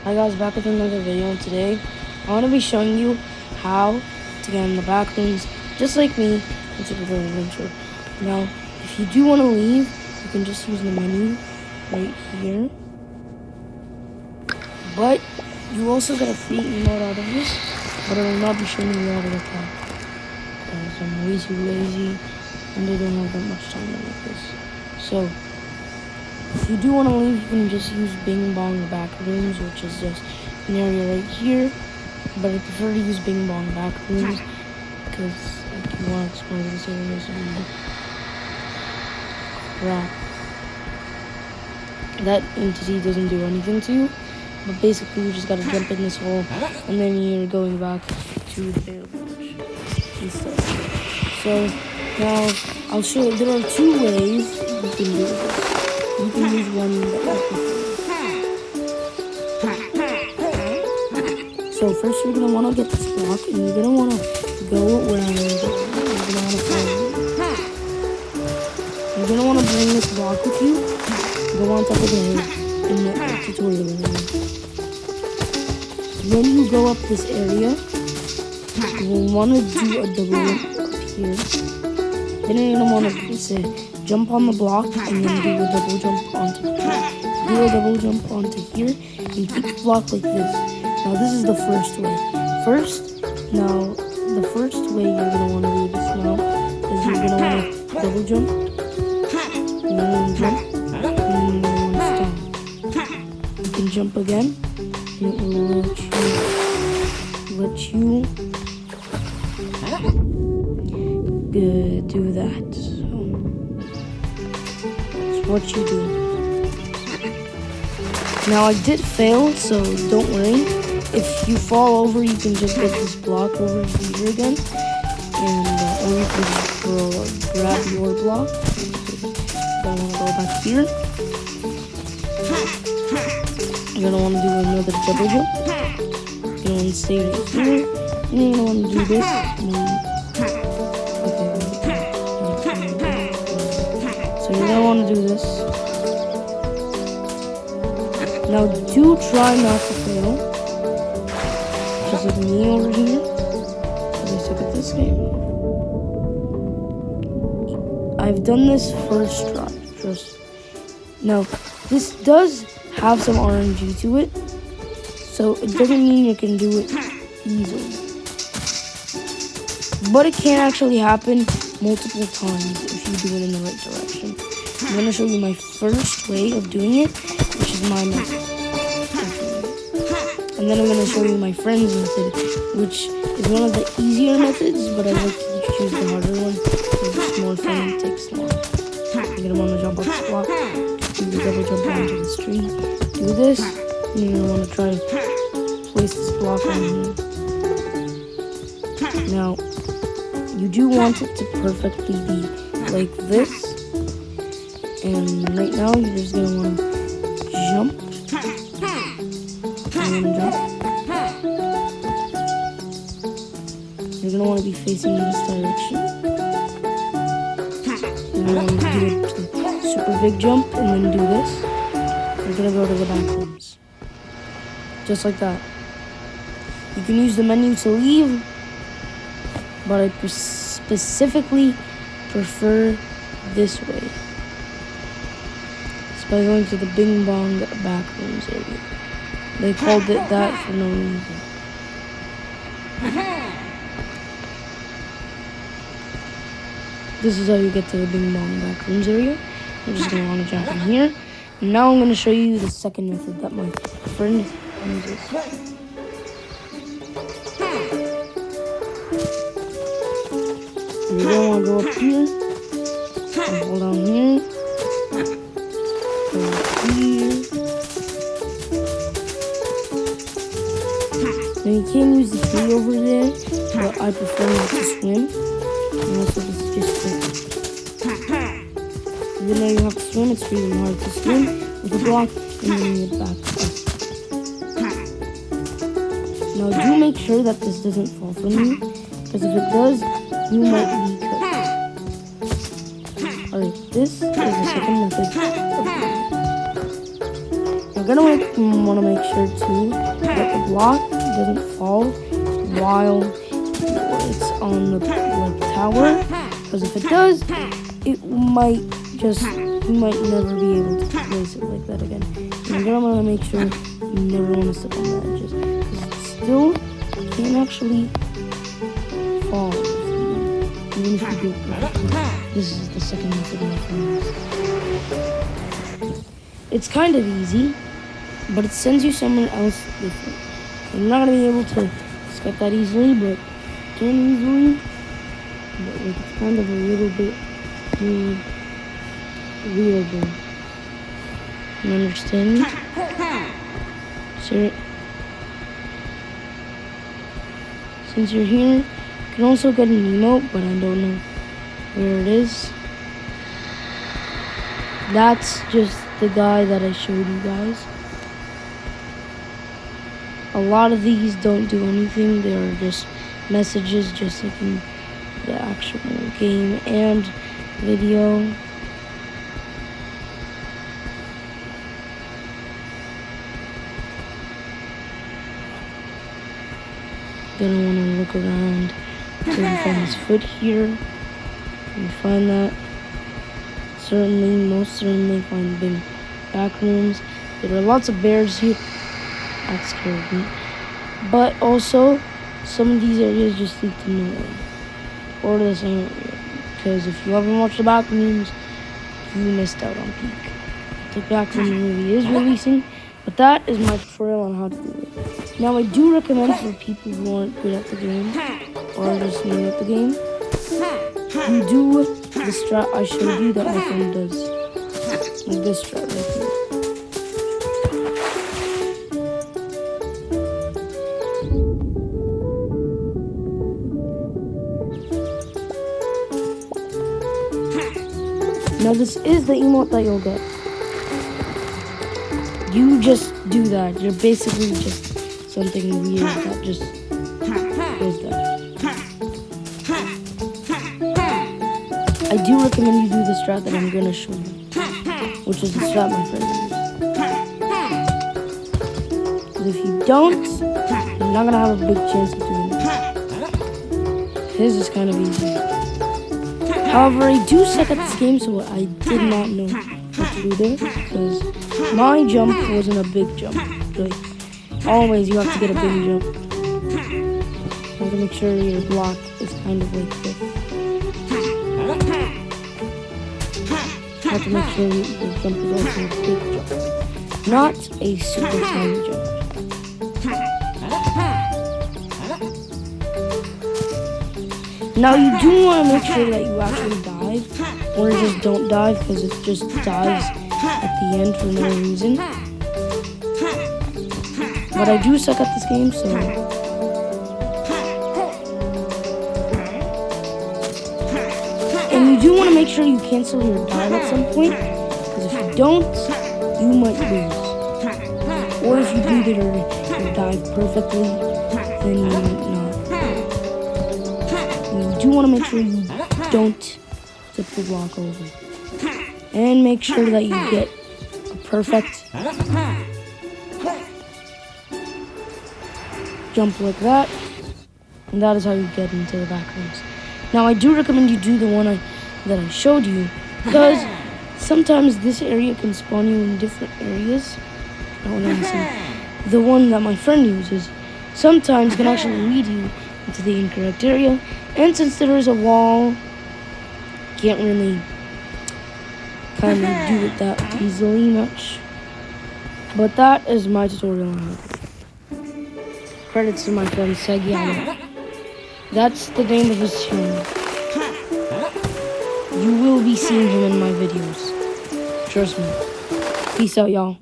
Hi guys, back with another video, and today I want to be showing you how to get in the back rooms just like me in Super Bowl Adventure. Now, if you do want to leave, you can just use the menu right here. But you also get a free emote out of this, but I will not be showing you how to get that because I'm way too lazy and I don't have that much time to make this. So, if you do want to leave, you can just use Bing Bong Back Rooms, which is just an area right here. But I prefer to use Bing Bong Back Rooms because you want to explore this area. So crap. That entity doesn't do anything to you, but basically you just gotta jump in this hole, and then you're going back to the bear village instead. So now I'll show you. There are two ways you can do this. You can use one that you prefer. So first you're gonna want to get this block, and you're gonna want to go where I'm going. You're gonna want to follow me. You're gonna want to bring this block with you. Go on top of the hill in the tutorial area. When you go up this area, you will want to do a double jump up here. Then you're gonna want to say jump on the block and then do a double jump onto here. Do a double jump onto here and keep the block like this. Now this is the first way. The first way you're gonna want to do this now is you're gonna want to double jump and then jump and then stop. You can jump again and it will let you do that. What you do. Now I did fail, so don't worry. If you fall over, you can just get this block over here again, and or you can just grab your block. Then I'm gonna go back here. You're gonna want to do another double jump. You're gonna want to stay right here, and you're gonna want to do this. So you're gonna want to do this. Now do try not to fail. Just like me over here. At least look at this game. I've done this first try. Now this does have some RNG to it, so it doesn't mean you can do it easily. But it can actually happen multiple times if you do it in the right direction. I'm going to show you my first way of doing it, which is my method. And then I'm going to show you my friend's method, which is one of the easier methods, but I like to choose the harder one because it's more fun and takes long. You're going to want to jump off the block, do the double jump onto this tree, do this, and you're going to want to try to place this block on here. Now, you do want it to perfectly be like this, and right now you're just gonna want to jump. You're gonna want to be facing in this direction. You're gonna want to do a super big jump and then do this. You're gonna go to the back rooms, just like that. You can use the menu to leave, but I specifically prefer this way. It's by going to the Bing Bong Back Rooms area. They called it that for no reason. This is how you get to the Bing Bong Back Rooms area. You're just going to want to jump in here. And now I'm going to show you the second method that my friend uses. You're going to want to go up here, and hold down here, go up here. Now you can use the tree over there, but I prefer not to swim. And also this is just quick. Even though you have to swim, it's really hard to swim with a block and then you get back up. Now do make sure that this doesn't fall from you, because if it does, you might be cut. Alright, this is the second method of doing it. Now gonna want to make sure too that the block doesn't fall while it's on the tower, because if it does, it might just, you might never be able to place it like that again. And you're gonna want to make sure you never want to step on the edges, because it still can actually fall even if you do it perfectly. This is the second method my friends. It's kind of easy, but it sends you somewhere else different. So you're not gonna be able to skip that easily, but can easily. But like, it's kind of a little bit weirdable. You understand me? So, since you're here, you can also get an emote, but I don't know where it is. That's just the guy that I showed you guys. A lot of these don't do anything. They are just messages, just like in the actual game and video. Gonna want to look around until we find his foot here. And find that. Certainly, most certainly find the big back rooms. There are lots of bears here. That scared me. But also, some of these areas just lead to nowhere. Or to the same area. Because if you haven't watched the back rooms, you missed out on peak. The back room movie is releasing. But that is my tutorial on how to do it. Now, I do recommend for people who aren't good at the game, or are just new at the game, you do the strat I showed you that my friend does. Like this strat right here. Now, this is the emote that you'll get. You just do that. You're basically just something weird that just goes there. I do recommend you do the strat that I'm gonna show you, which is the strat my friend used. Because if you don't, you're not gonna have a big chance of doing it. His is kind of easy. However, I do suck at this game, so I did not know what to do there, because my jump wasn't a big jump. Like, always you have to get a big jump. You have to make sure your block is kind of like this. You have to make sure your jump is also a big jump, not a super tiny jump. Now, you do want to make sure that you actually dive, or just don't dive, because it just dives at the end for no reason. But I do suck at this game, so and you do want to make sure you cancel your dive at some point, because if you don't, you might lose. Or if you do get your dive perfectly, then you might not. And you do want to make sure you don't tip the block over. And make sure that you get a perfect jump like that. And that is how you get into the back rooms. Now, I do recommend you do the one that I showed you, because sometimes this area can spawn you in different areas. The one that my friend uses sometimes can actually lead you into the incorrect area. And since there is a wall, can't really kind of do it that easily much. But that is my tutorial on it. Credits to my friend Sagiano. That's the name of his channel. You will be seeing him in my videos. Trust me. Peace out, y'all.